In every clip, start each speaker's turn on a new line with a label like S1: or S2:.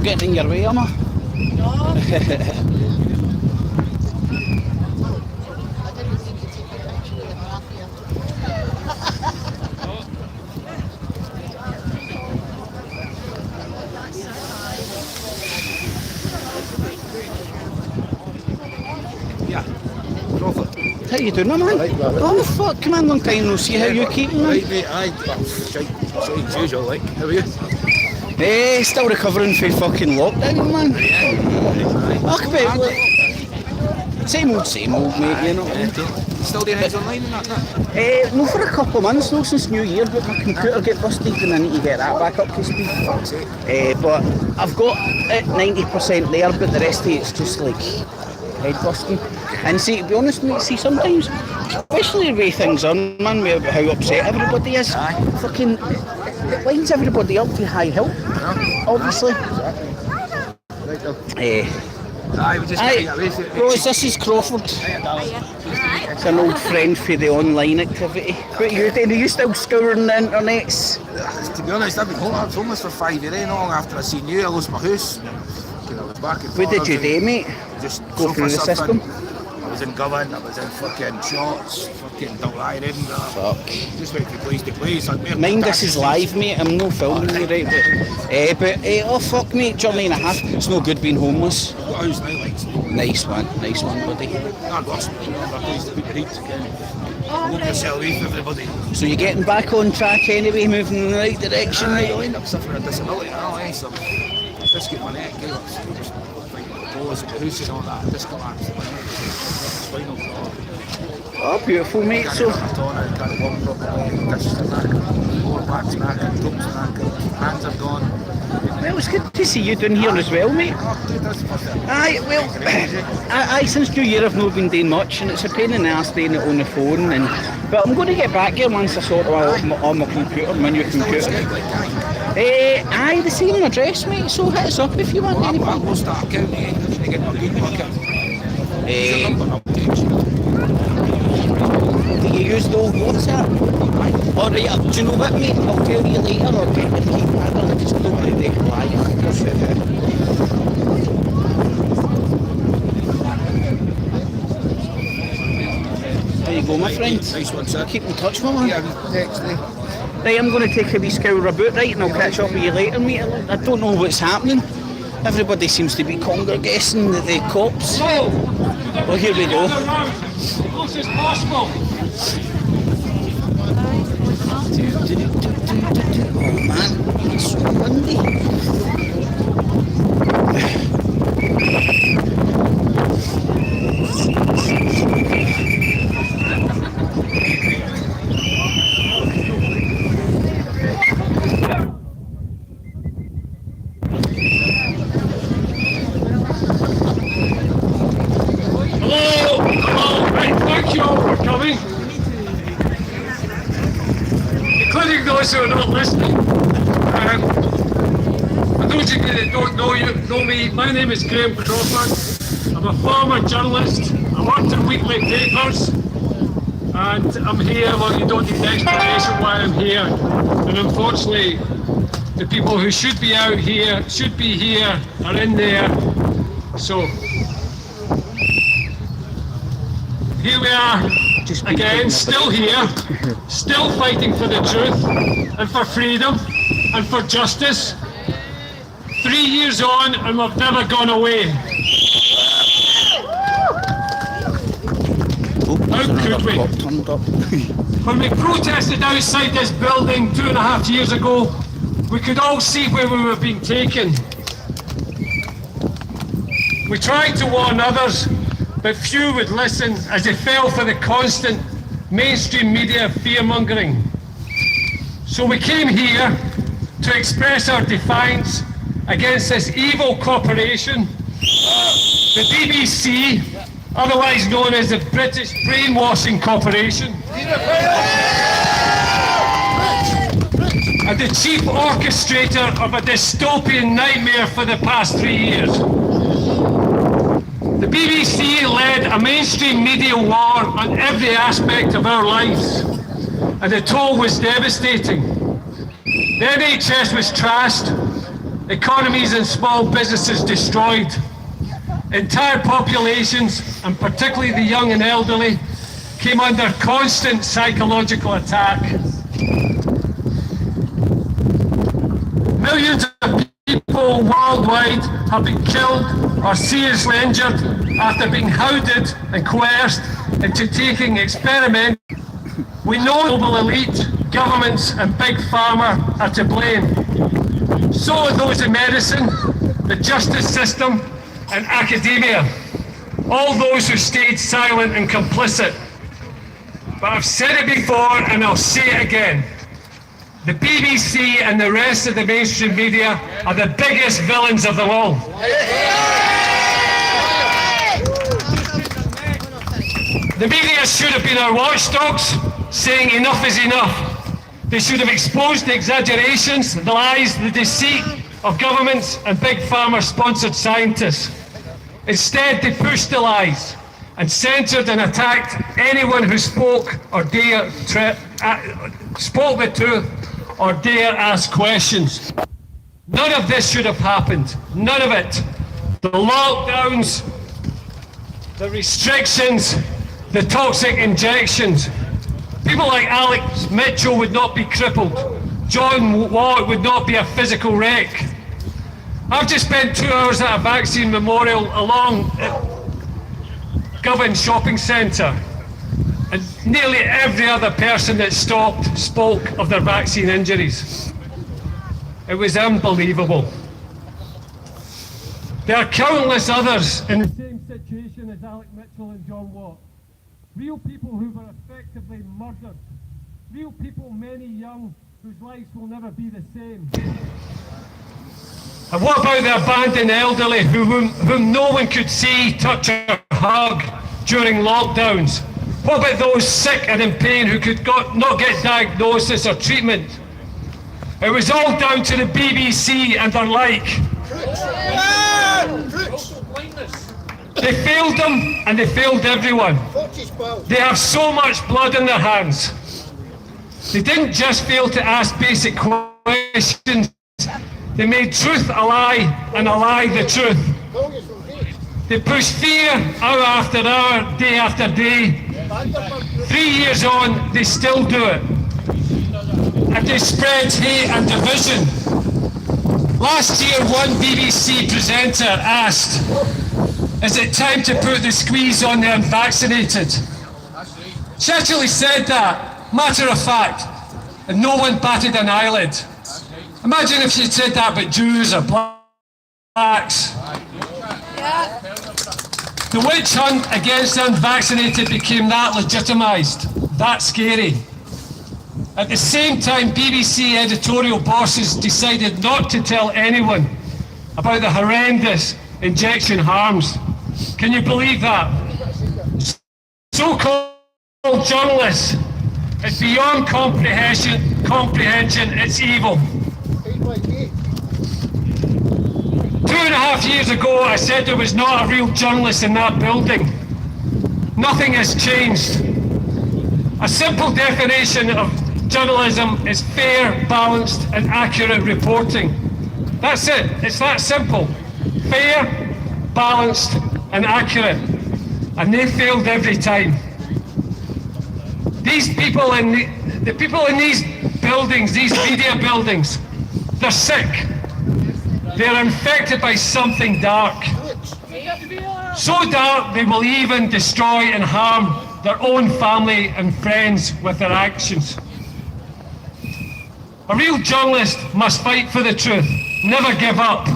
S1: getting in your way, am I?
S2: No.
S1: How you doing, man?
S3: Right,
S1: Oh fuck, come on, long time no see. How you keeping, man?
S3: Right, mate, aye. Shite as usual, like. How are you?
S1: Still recovering from fucking lockdown, man. Fuck, mate. Same old, mate, you know.
S3: Still doing things online and that?
S1: No, for a couple of months, no, since New Year, but my computer get busted and I need to get that back up to speed. But I've got it 90% there, but the rest of it's just like head busting. And see, to be honest, mate, see, sometimes, especially the way things are, man, with how upset everybody is, fucking, it winds everybody up to high help, obviously.
S3: Aye, we just
S1: Aye, Rose, this is Crawford. It's an old friend for the online activity. What are you doing? Are you still scouring the internets?
S3: To be honest, I've been homeless for 5 years. Not long after I seen you, I lost my house. I was back and
S1: What did you do, mate?
S3: Just
S1: Go through the system?
S3: I was in Govan, I was in fucking Shorts, fucking Dulai, Edinburgh.
S1: Fuck.
S3: Just went from place to place.
S1: Mind this is live, mate. I'm no filming you, right? But oh fuck, mate, journey and a half. It's no good being homeless.
S3: I've got a house now, like.
S1: Nice one, buddy.
S3: I've got some place to put the heat again. Look yourself away from everybody.
S1: So you're getting back on track anyway, moving in the right direction,
S3: I
S1: right?
S3: end up suffering a disability now, so just get my neck, just toes, the house and all that, just collapsed. Spinal cord.
S1: Oh, beautiful, mate. So,
S3: Can't walk properly, discs are knackered, lower back's knackered, thumb's knackered, hands are gone.
S1: well, it's good to see you down here as well, mate.
S3: Oh, dude, that's perfect.
S1: Aye, well, aye, since New Year I've not been doing much, and it's a pain in the ass doing it on the phone. But I'm going to get back here once I sort out my computer, my new computer. Aye, the same address, mate. So hit us up if you want anything.
S3: I'll lost that account, I need to get my good bucket.
S1: Do you use the old WhatsApp? Alright, do you know what, mate? I'll tell you later, or get the keypad and I just don't want to reply. There you go, my friend.
S3: Nice one, sir.
S1: Keep in touch, my man.
S3: Yeah, text me.
S1: Right, I'm going to take a wee scour about, right, and I'll catch up with you later, mate. I don't know what's happening. Everybody seems to be congregating the cops. Well, here we go.
S4: As close as possible.
S1: Oh man, it's so windy.
S4: Hello, right, thank you all for coming. Including those who are not listening. For those of you that don't know me, my name is Graham Crawford. I'm a former journalist. I worked in weekly papers, and I'm here. Well, you don't need an explanation why I'm here. And unfortunately, the people who should be out here, should be here, are in there. So here we are again, still here, still fighting for the truth and for freedom and for justice. 3 years on and we've never gone away. How could we? When we protested outside this building 2.5 years ago, we could all see where we were being taken. We tried to warn others, but few would listen as they fell for the constant mainstream media fear-mongering. So we came here to express our defiance against this evil corporation, the BBC, otherwise known as the British Brainwashing Corporation, and the chief orchestrator of a dystopian nightmare for the past 3 years. The BBC led a mainstream media war on every aspect of our lives, and the toll was devastating. The NHS was trashed, economies and small businesses destroyed. Entire populations, and particularly the young and elderly, came under constant psychological attack. Millions of people worldwide have been killed or seriously injured after being hounded and coerced into taking experimental. We know the global elite, governments and big pharma are to blame. So are those in medicine, the justice system and academia, all those who stayed silent and complicit. But I've said it before and I'll say it again. The BBC and the rest of the mainstream media are the biggest villains of them all. The media should have been our watchdogs, saying enough is enough. They should have exposed the exaggerations, the lies, the deceit of governments and big pharma-sponsored scientists. Instead, they pushed the lies and censored and attacked anyone who spoke the truth or dare ask questions. None of this should have happened. None of it. The lockdowns, the restrictions, the toxic injections. People like Alex Mitchell would not be crippled. John Watt would not be a physical wreck. I've just spent 2 hours at a vaccine memorial along Govan Shopping Centre, and nearly every other person that stopped spoke of their vaccine injuries. It was unbelievable. There are countless others in the same situation as Alex Mitchell and John Watt. Real people who were effectively murdered. Real people, many young, whose lives will never be the same. And what about the abandoned elderly whom no one could see, touch or hug during lockdowns? What about those sick and in pain who could not get diagnosis or treatment? It was all down to the BBC and their like. They failed them and they failed everyone. They have so much blood in their hands. They didn't just fail to ask basic questions. They made truth a lie and a lie the truth. They pushed fear hour after hour, day after day. 3 years on, they still do it. And they spread hate and division. Last year, one BBC presenter asked, "Is it time to put the squeeze on the unvaccinated?" She actually said that, matter of fact, and no one batted an eyelid. Imagine if she'd said that about Jews or blacks. The witch hunt against the unvaccinated became that legitimised, that scary. At the same time, BBC editorial bosses decided not to tell anyone about the horrendous injection harms. Can you believe that? So-called journalists, it's beyond comprehension, it's evil. 2.5 years ago, I said there was not a real journalist in that building. Nothing has changed. A simple definition of journalism is fair, balanced, and accurate reporting. That's it. It's that simple. Fair, balanced, and accurate. And they failed every time. These people the people in these buildings, these media buildings, they're sick. They're infected by something dark. So dark they will even destroy and harm their own family and friends with their actions. A real journalist must fight for the truth, never give up.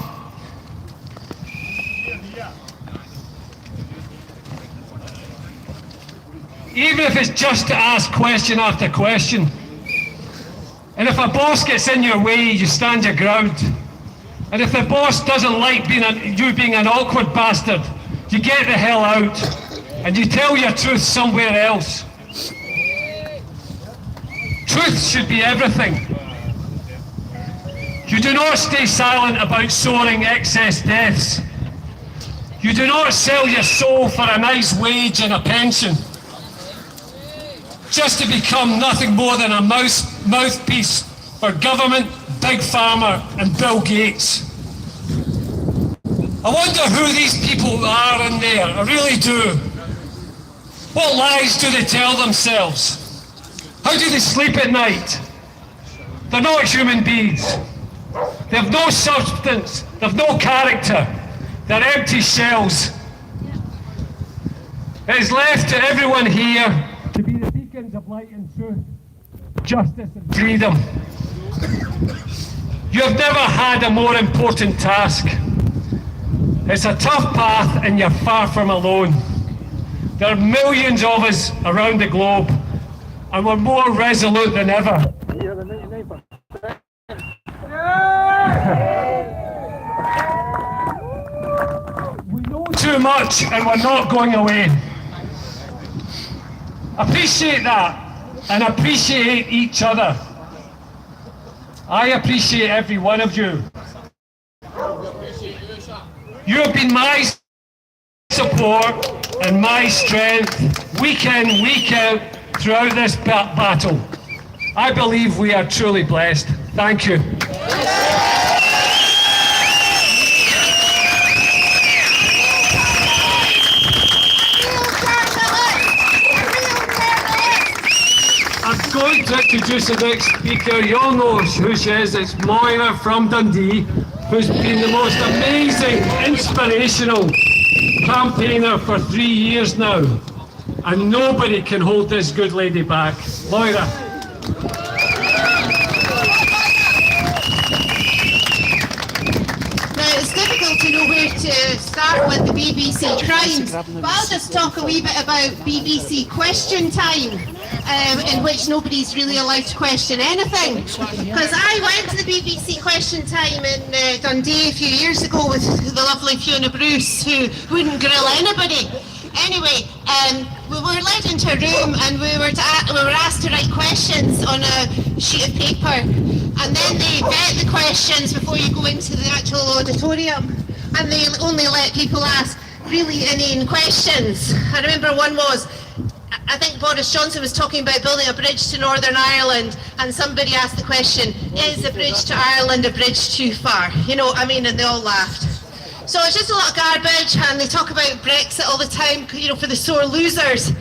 S4: Even if it's just to ask question after question. And if a boss gets in your way, you stand your ground. And if the boss doesn't like you being an awkward bastard, you get the hell out and you tell your truth somewhere else. Truth should be everything. You do not stay silent about soaring excess deaths. You do not sell your soul for a nice wage and a pension, just to become nothing more than a mouthpiece for government, Big Pharma and Bill Gates. I wonder who these people are in there. I really do. What lies do they tell themselves? How do they sleep at night? They're not human beings. They have no substance. They have no character. They're empty shells. It is left to everyone here to be the beacons of light and truth, justice and freedom. You have never had a more important task. It's a tough path and you're far from alone. There are millions of us around the globe and we're more resolute than ever. We know too much and we're not going away. Appreciate that and appreciate each other. I appreciate every one of you. You have been my support and my strength week in, week out throughout this battle. I believe we are truly blessed. Thank you. I'm going to introduce the next speaker. You all know who she is. It's Moira from Dundee, who's been the most amazing, inspirational campaigner for 3 years now. And nobody can hold this good lady back. Moira.
S2: It's difficult to know where to start with the BBC crimes, but I'll just talk a wee bit about BBC Question Time, in which nobody's really allowed to question anything. Because I went to the BBC Question Time in Dundee a few years ago with the lovely Fiona Bruce, who wouldn't grill anybody. Anyway, we were led into a room and we were asked to write questions on a sheet of paper, and then they vet the questions before you go into the actual auditorium, and they only let people ask really inane questions. I remember one was, I think Boris Johnson was talking about building a bridge to Northern Ireland, and somebody asked the question, is the bridge to Ireland a bridge too far? You know, I mean, and they all laughed. So it's just a lot of garbage, and they talk about Brexit all the time, you know, for the sore losers.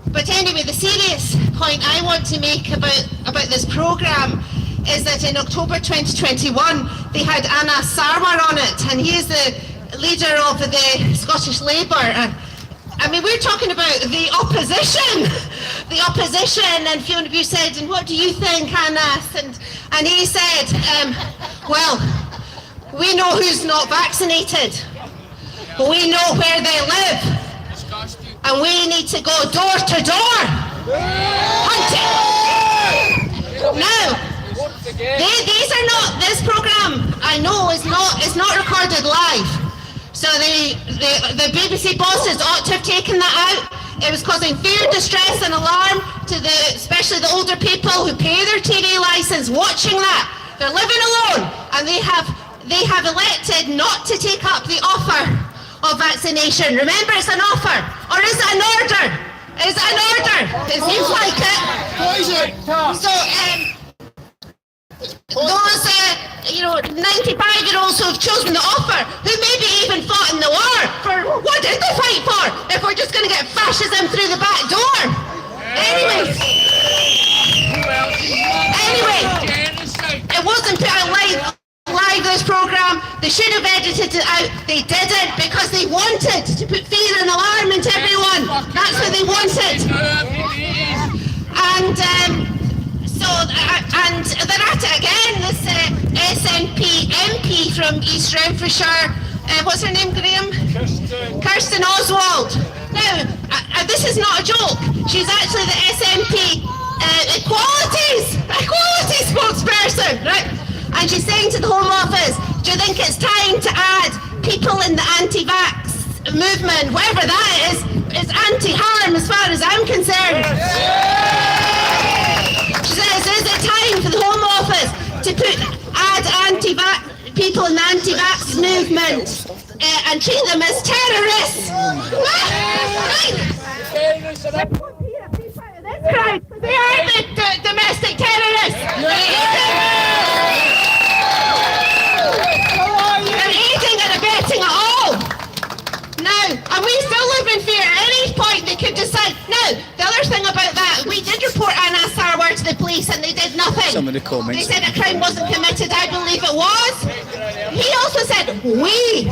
S2: But anyway, the serious point I want to make about this programme is that in October 2021, they had Anna Sarwar on it, and he is the leader of the Scottish Labour. I mean, we're talking about the opposition. The opposition, and Fiona Bew said, and what do you think, Anna? And he said, well, we know who's not vaccinated, but we know where they live, and we need to go door to door hunting. Now, these are not, this programme, I know, is not recorded live. So the BBC bosses ought to have taken that out. It was causing fear, distress and alarm to especially the older people who pay their TV licence watching that. They're living alone, and they have elected not to take up the offer of vaccination. Remember, it's an offer, or is it an order? Is it an order? It seems like it. So, those, 95-year-olds who have chosen the offer, who maybe even fought in the war, for what did they fight for? If we're just going to get fascism through the back door. Anyway, it wasn't put out live this programme. They should have edited it out. They didn't, because they wanted to put fear and alarm into everyone. That's what they wanted. And and they're at it again. This SNP MP from East Renfrewshire, what's her name, Graham? Kirsten Oswald. Now, this is not a joke. She's actually the SNP equality spokesperson, right? And she's saying to the Home Office, do you think it's time to add people in the anti-vax movement, whatever that is anti-harm as far as I'm concerned. She says, is it time for the Home Office to add people in the anti-vax movement and treat them as terrorists? They are the domestic terrorists. They're aiding and abetting it all. police and they did nothing.
S1: Some of the comments.
S2: They said a crime wasn't committed. I believe it was. He also said, we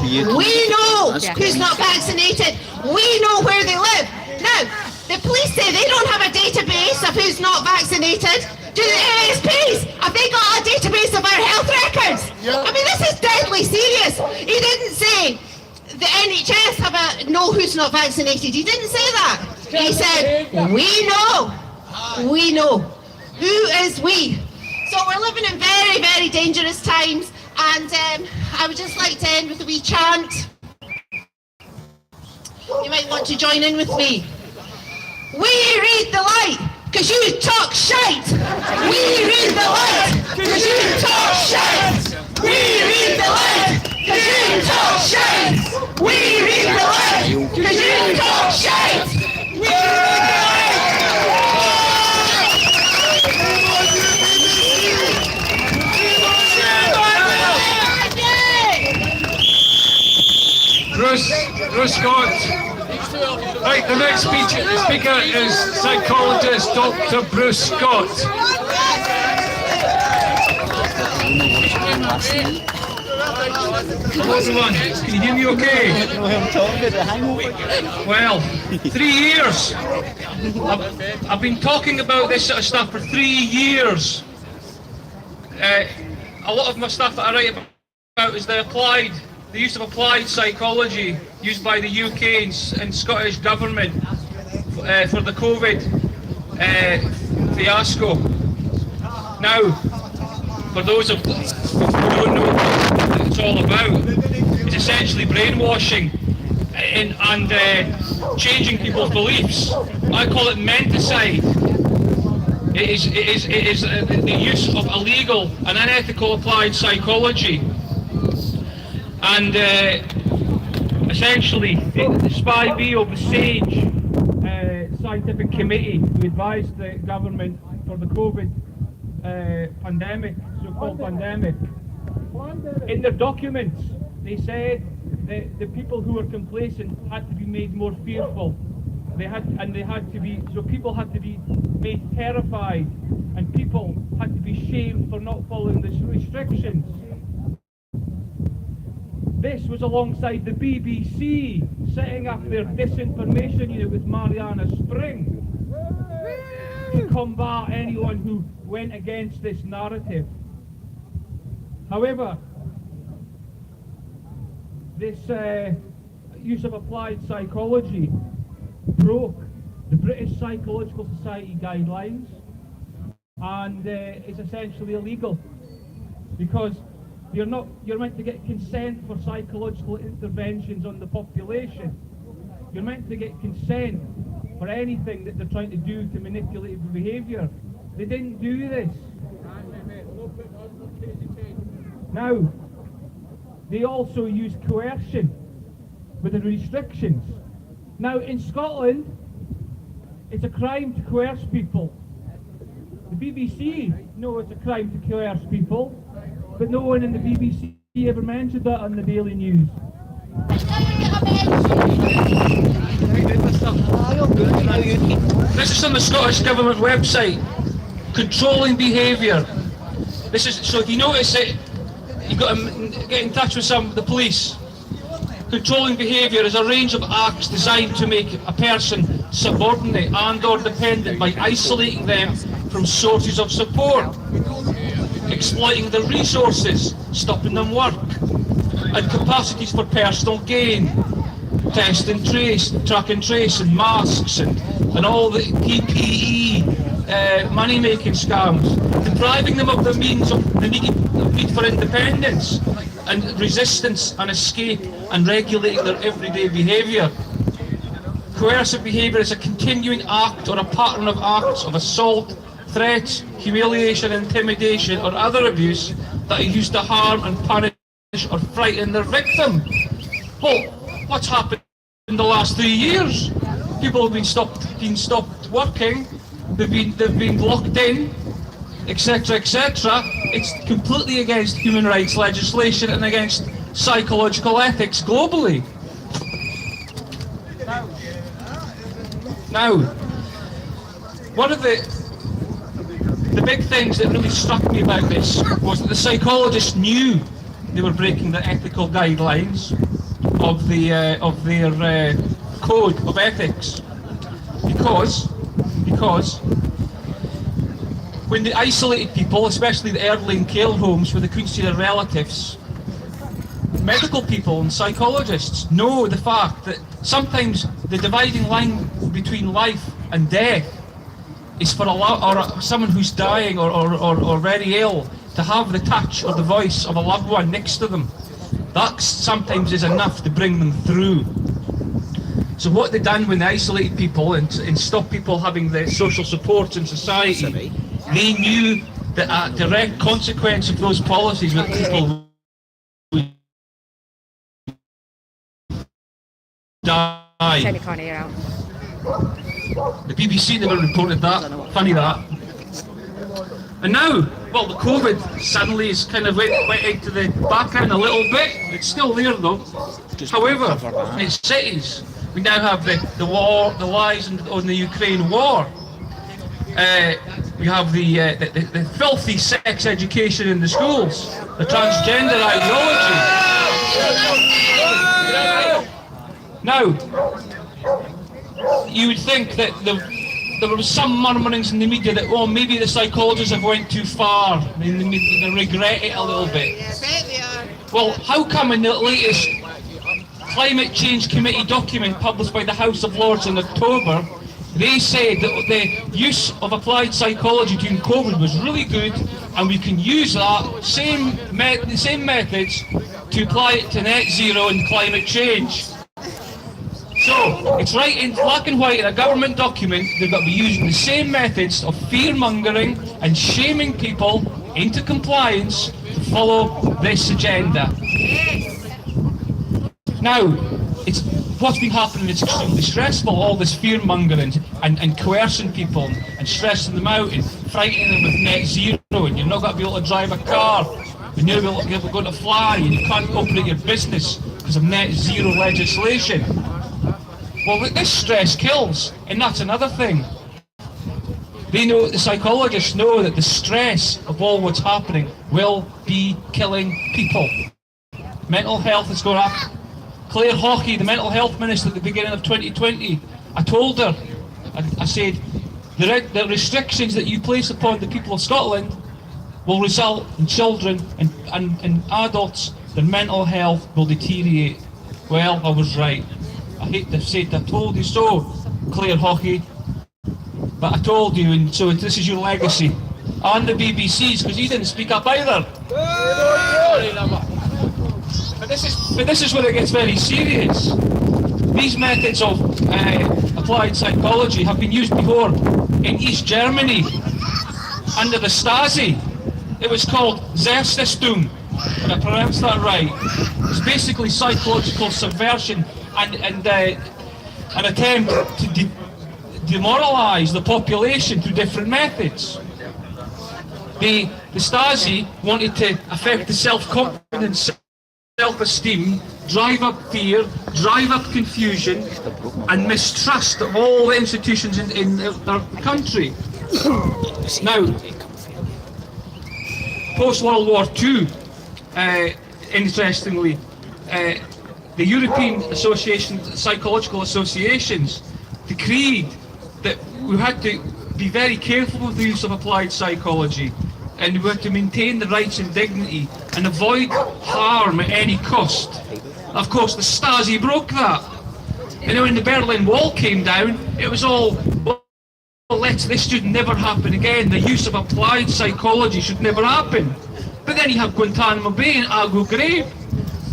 S2: know who's not vaccinated. We know where they live. Now, the police say they don't have a database of who's not vaccinated. Do the ASPs? Have they got a database of our health records? I mean, this is deadly serious. He didn't say the NHS know who's not vaccinated. He didn't say that. He said, we know. Who is we? So we're living in very, very dangerous times, and I would just like to end with a wee chant. You might want to join in with me. We read the light, cause you talk shite. We read the light, cause you talk shite. We read the light, cause you talk shite. We read the light, cause you talk shite. We read the light.
S4: Bruce Scott. Right, the next speaker is psychologist Dr. Bruce Scott. Everyone, can you hear me okay? Well, 3 years. I've been talking about this sort of stuff for 3 years. A lot of my stuff that I write about is the use of applied psychology used by the UK and Scottish government for the COVID fiasco. Now, for those of who don't know what it's all about, it's essentially brainwashing and changing people's beliefs. I call it menticide. It is the use of illegal and unethical applied psychology. And essentially, the Spy B of the SAGE scientific committee who advised the government for the COVID pandemic, so-called pandemic, in their documents, they said that the people who were complacent had to be made more fearful. People had to be made terrified, and people had to be shamed for not following the restrictions. This was alongside the BBC setting up their disinformation unit with Mariana Spring to combat anyone who went against this narrative. However, this use of applied psychology broke the British Psychological Society guidelines and is essentially illegal because you're meant to get consent for psychological interventions on the population. You're meant to get consent for anything that they're trying to do to manipulate behaviour. They didn't do this. Now, they also use coercion with the restrictions. Now, in Scotland, it's a crime to coerce people. The BBC know it's a crime to coerce people, but no one in the BBC ever mentioned that on the Daily News. This is on the Scottish Government website. Controlling behaviour. This is so if you notice it, you've got to get in touch with the police. Controlling behaviour is a range of acts designed to make a person subordinate and or dependent by isolating them from sources of support, exploiting their resources, stopping them work, and capacities for personal gain, test and trace, track and trace, and masks, and all the PPE, money-making scams, depriving them of the means of the need for independence, and resistance and escape, and regulating their everyday behaviour. Coercive behaviour is a continuing act or a pattern of acts of assault, threats, humiliation, intimidation, or other abuse that are used to harm and punish or frighten their victim. Well, what's happened in the last 3 years? People have been stopped working, they've been locked in, etc., etc. It's completely against human rights legislation and against psychological ethics globally. Now, one of the
S3: the big things that really struck me about this was that the psychologists knew they were breaking the ethical guidelines of their code of ethics, because when the isolated people, especially the elderly in care homes where they couldn't see their relatives, medical people and psychologists know the fact that sometimes the dividing line between life and death is for someone who's dying or very ill to have the touch or the voice of a loved one next to them. That sometimes is enough to bring them through. So what they done when they isolated people and stopped people having the social supports in society, they knew that a direct consequence of those policies was people would die. The BBC never reported that. Funny that. And now, well, the COVID suddenly is kind of went into the background a little bit. It's still there though. However, in cities, we now have the war, the lies on the Ukraine war. We have the filthy sex education in the schools, the transgender ideology. Now, you would think that there were some murmurings in the media that, oh, maybe the psychologists have went too far, they regret it a little bit.
S2: Yeah, I bet they are.
S3: Well, how come in the latest Climate Change Committee document published by the House of Lords in October, they said that the use of applied psychology during COVID was really good, and we can use the same methods to apply it to net zero and climate change. So, it's right in black and white in a government document, they've got to be using the same methods of fear-mongering and shaming people into compliance to follow this agenda. Now, what's been happening is extremely stressful, all this fear-mongering and coercing people and stressing them out and frightening them with net zero, and you're not going to be able to drive a car, you're not going to be able to fly, and you can't operate your business because of net zero legislation. Well, this stress kills, and that's another thing. They know, the psychologists know that the stress of all what's happening will be killing people. Mental health is going up. Claire Hawkey, the mental health minister at the beginning of 2020, I told her, I said, the restrictions that you place upon the people of Scotland will result in children and adults, their mental health will deteriorate. Well, I was right. I hate to say it, I told you so, Claire Hawkey, but I told you, and so this is your legacy. And the BBC's, because you didn't speak up either. But this is where it gets very serious. These methods of applied psychology have been used before in East Germany under the Stasi. It was called Zerstötung, if I pronounced that right. It's basically psychological subversion and an attempt to demoralise the population through different methods. The Stasi wanted to affect the self-confidence, self-esteem, drive up fear, drive up confusion and mistrust of all the institutions in their country. Now, post-World War II, interestingly, the European Association, Psychological Associations, decreed that we had to be very careful with the use of applied psychology, and we had to maintain the rights and dignity and avoid harm at any cost. Of course, the Stasi broke that. And when the Berlin Wall came down, it was all, well, this should never happen again. The use of applied psychology should never happen. But then you have Guantanamo Bay and Abu Ghraib.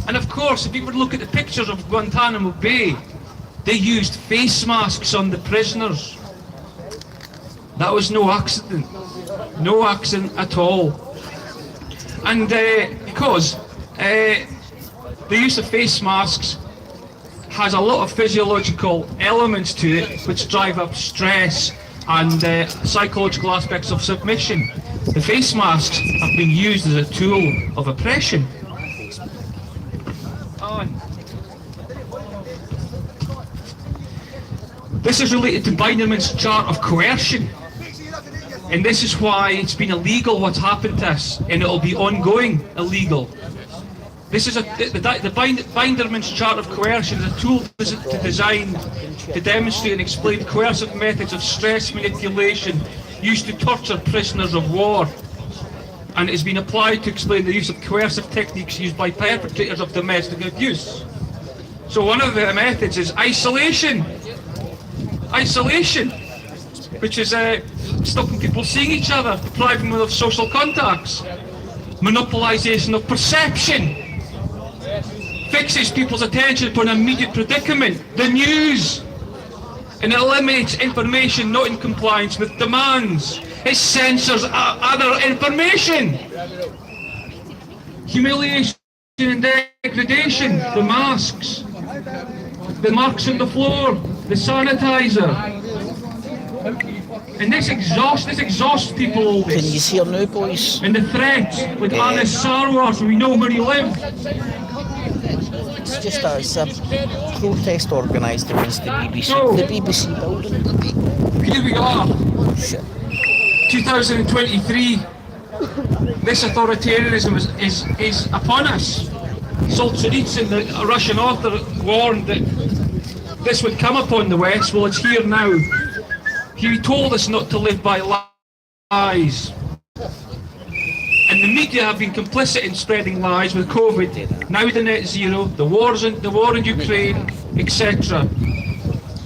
S3: And of course, if you were to look at the pictures of Guantanamo Bay, they used face masks on the prisoners. That was no accident. No accident at all. And because the use of face masks has a lot of physiological elements to it which drive up stress and psychological aspects of submission. The face masks have been used as a tool of oppression. This is related to Biderman's chart of coercion. And this is why it's been illegal what's happened to us, and it'll be ongoing illegal. This is the Binderman's Chart of Coercion is a tool designed to demonstrate and explain coercive methods of stress manipulation used to torture prisoners of war. And it has been applied to explain the use of coercive techniques used by perpetrators of domestic abuse. So one of the methods is isolation. Isolation, which is stopping people seeing each other, depriving them of social contacts. Monopolisation of perception. Fixes people's attention upon an immediate predicament, the news. And it eliminates information not in compliance with demands. It censors other information. Humiliation and degradation, the masks, the marks on the floor, the sanitizer. And this exhausts people, all this.
S1: Can you see her now, boys?
S3: And the threats, like Anis Sarwar, so we know where he lived.
S1: It's just a protest organised against the BBC.
S3: So,
S1: the BBC building.
S3: Here we are,
S1: Shit.
S3: 2023. This authoritarianism is upon us. Solzhenitsyn, the Russian author, warned that this would come upon the West. Well, it's here now. He told us not to live by lies. And the media have been complicit in spreading lies with COVID, now the net zero, the war in Ukraine, etc.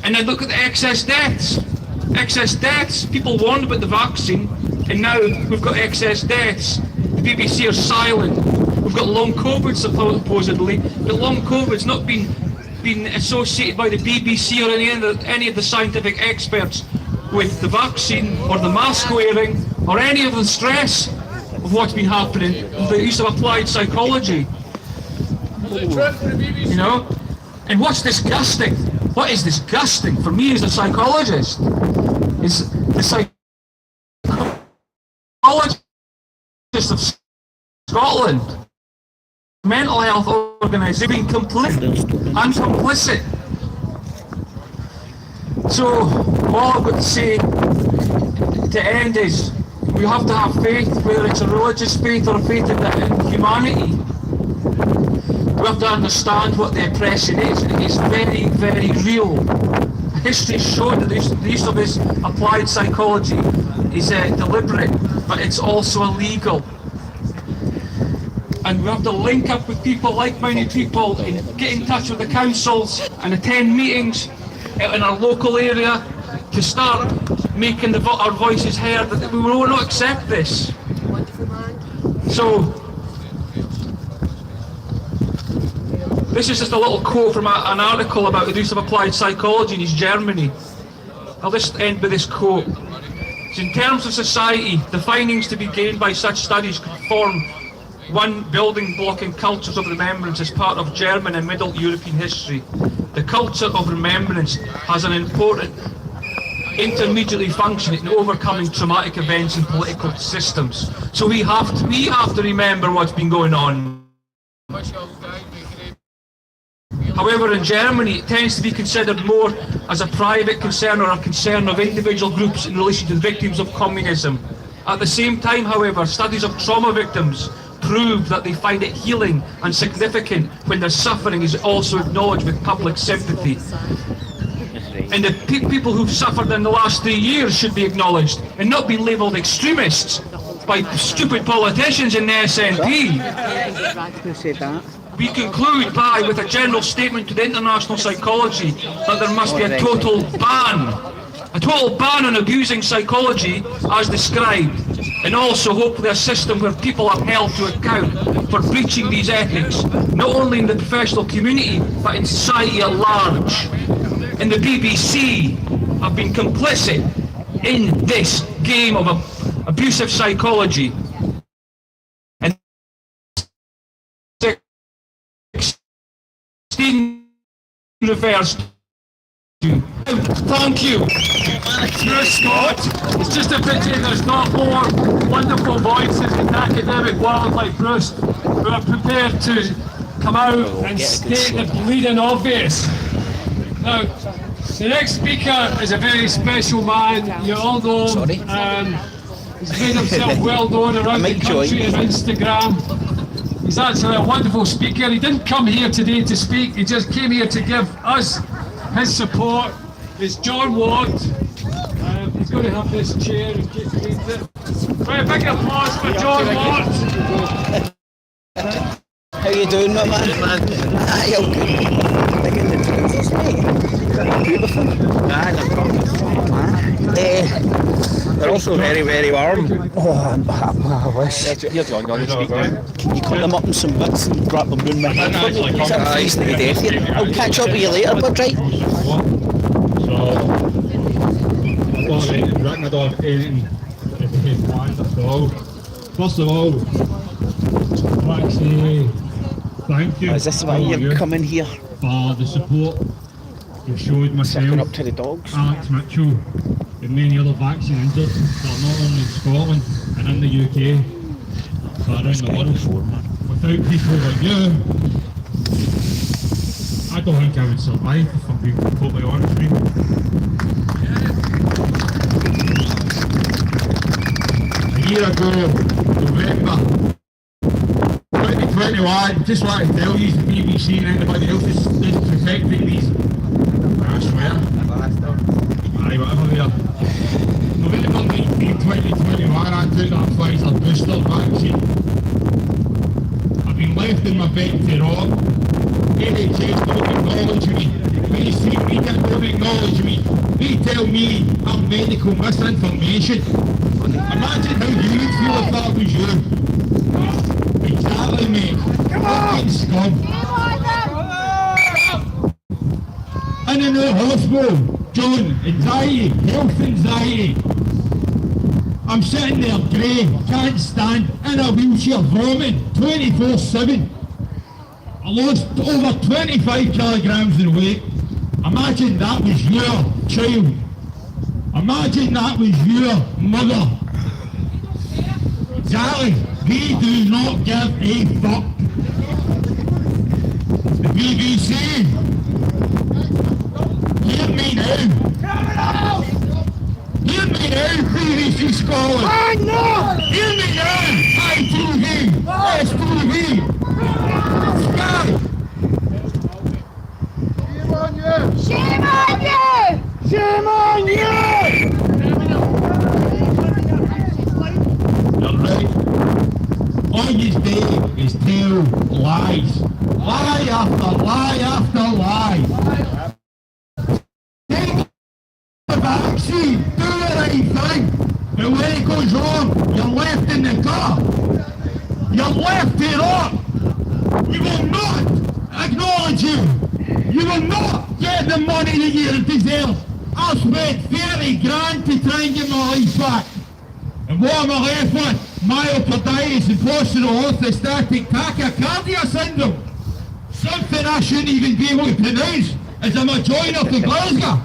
S3: And then look at the excess deaths. Excess deaths. People warned about the vaccine, and now we've got excess deaths. The BBC are silent. We've got long COVID supposedly, but long COVID's not been associated by the BBC or any of the scientific experts with the vaccine or the mask wearing or any of the stress of what's been happening with the use of applied psychology. You know? And what's disgusting? What is disgusting for me as a psychologist is the psychologist of Scotland, mental health organisation, being complicit. So all I've got to say to end is we have to have faith, whether it's a religious faith or a faith in humanity. We have to understand what the oppression is. It is very, very real. History has shown that the use of this applied psychology is deliberate, but it's also illegal. And we have to link up with people, like-minded people, and get in touch with the councils and attend meetings in our local area to start making our voices heard. That we will not accept this. So, this is just a little quote from an article about the use of applied psychology in East Germany. I'll just end with this quote. In terms of society, the findings to be gained by such studies could form one building block in cultures of remembrance as part of German and Middle European history. The culture of remembrance has an important intermediary function in overcoming traumatic events in political systems. So we have to remember what's been going on. However, in Germany, it tends to be considered more as a private concern or a concern of individual groups in relation to the victims of communism. At the same time, however, studies of trauma victims prove that they find it healing and significant when their suffering is also acknowledged with public sympathy. And the people who've suffered in the last 3 years should be acknowledged and not be labelled extremists by stupid politicians in the SNP. We conclude with a general statement to the international psychology that there must be a total ban on abusing psychology as described, and also hopefully a system where people are held to account for breaching these ethics, not only in the professional community but in society at large. And the BBC have been complicit in this game of abusive psychology. And 16 refers to. Thank you. Bruce Scott. It's just a pity there's not more wonderful voices in the academic world like Bruce who are prepared to come out and state the bleeding obvious. Now, the next speaker is a very special man. You all know him.
S4: He's made himself well known around the country on Instagram. He's actually a wonderful speaker. He didn't come here today to speak, he just came here to give us his support. It's John Watt. He's going to have this chair in case he needs it. Right, a big applause for John Watt.
S1: How you doing, my man? Aye, all good. Big in the trousers, mate. Beautiful. Aye, no problem. They're also very, very warm. Oh, I wish.
S5: Here, John, you want to speak now?
S1: Can you cut them up in some bits and wrap them around my head for me? Because I'm freezing to death here. I'll catch up with you later, but right?
S6: So, I've got written it on anything if we can plans at all. First of all, I'd like to say thank you.
S1: Is this why you're coming here?
S6: For the support you showed myself,
S1: up to the dogs.
S6: Alex Mitchell, and many other vaccine injured that are not only in Scotland and in the UK, but around the world. Without people like you, I don't think I would survive, if I'm being totally honest with you. A year ago, November 2021, just want to tell you, the BBC and anybody else is protecting these. I swear. Aye, whatever they are. November 19, 2021, I took that Pfizer booster vaccine. I've been left in my bed to rot. NHS don't acknowledge me. Mainstream media don't acknowledge me. They tell me I'm medical misinformation. Imagine how you would feel if that was you. Exactly, mate. Fucking scum. And in the hospital, John, anxiety, health anxiety. I'm sitting there grey, can't stand, in a wheelchair, vomiting, 24/7. I lost over 25 kilograms in weight. Imagine that was your child. Imagine that was your mother. Exactly. We do not give a fuck. The BBC. Hear me now. Hear me now, BBC Scotland. I know. Hear me now. ITV. STV. Sky.
S7: Shame on you! Shame on you!
S6: You're right. All you do is tell lies. Lie after lie after lie. Take the vaccine, do the right thing. And when it goes wrong, you're left in the car. You're left to rot. We will not acknowledge you. You will not get the money that you deserve. I spent 30 grand to try and get my life back. And what am I left with? Myocarditis and postural orthostatic tachycardia syndrome. Something I shouldn't even be able to pronounce as I'm a joiner from Glasgow.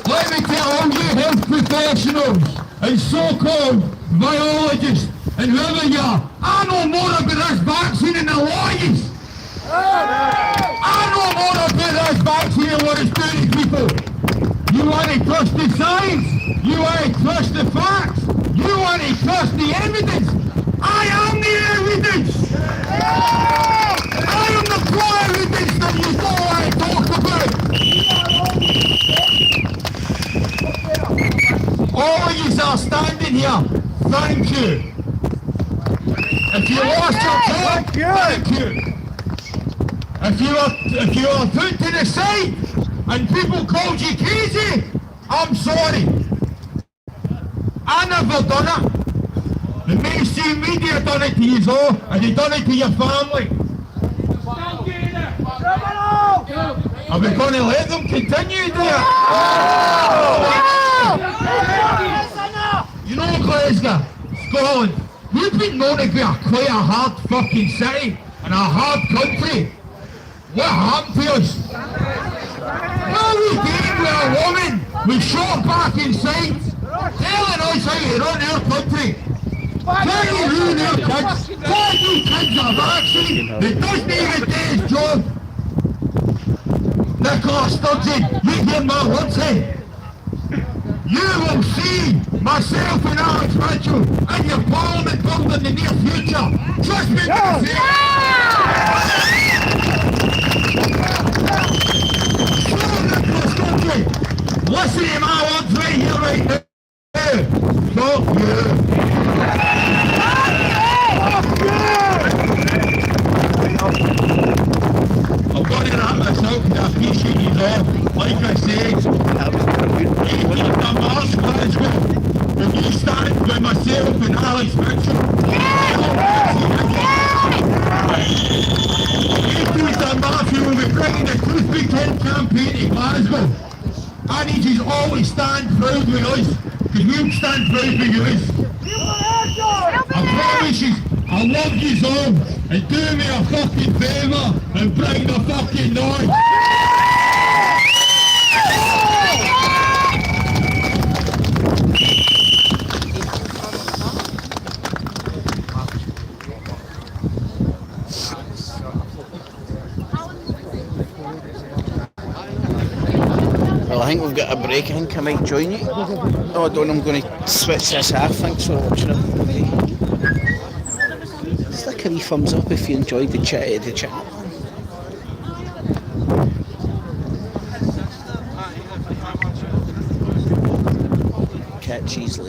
S6: Let me tell all you health professionals and so-called biologists and whoever you are, I know more about this vaccine than the lawyers. I know more about this vaccine than what it's doing to people. You want to trust the science? You want to trust the facts? You want to trust the evidence? I am the evidence! I am the core evidence that you don't want to talk about! All of you are standing here, thank you. If you lost your job, thank you. If you are put to the side and people called you crazy, I'm sorry. I never done it. The mainstream media done it to you all, and they done it to your family. Are we going to let them continue to do it? You know, Glasgow, Scotland, we've been known to be quite a hard fucking city and a hard country. What happened to us? Well, we did with a woman. We shot back inside, telling us how to run our country. Trying to ruin our kids. Trying to kids a vaccine that doesn't even do his job. Nicola Sturgeon, you hear my words, eh? You will see myself and Alex Mitchell in your Parliament building in the near future. Trust me, yeah. Listen to my words right here, right now. Fuck you. I'm going to wrap this out because I appreciate you all. Like I said, you've done March Glasgow, and you stand with myself and Alex Mitchell. You've done March, you will be bringing the Truth Be Told campaign to Glasgow. I need you to always stand proud with us, because we'll stand proud with you. I promise you, I love you all, and do me a fucking favour and bring the fucking noise.
S1: Well, I think we've got a break. I think I might join you. Oh, I don't know, I'm going to switch this off. Thanks for watching it. Stick a wee thumbs up if you enjoyed the channel. Catch these later.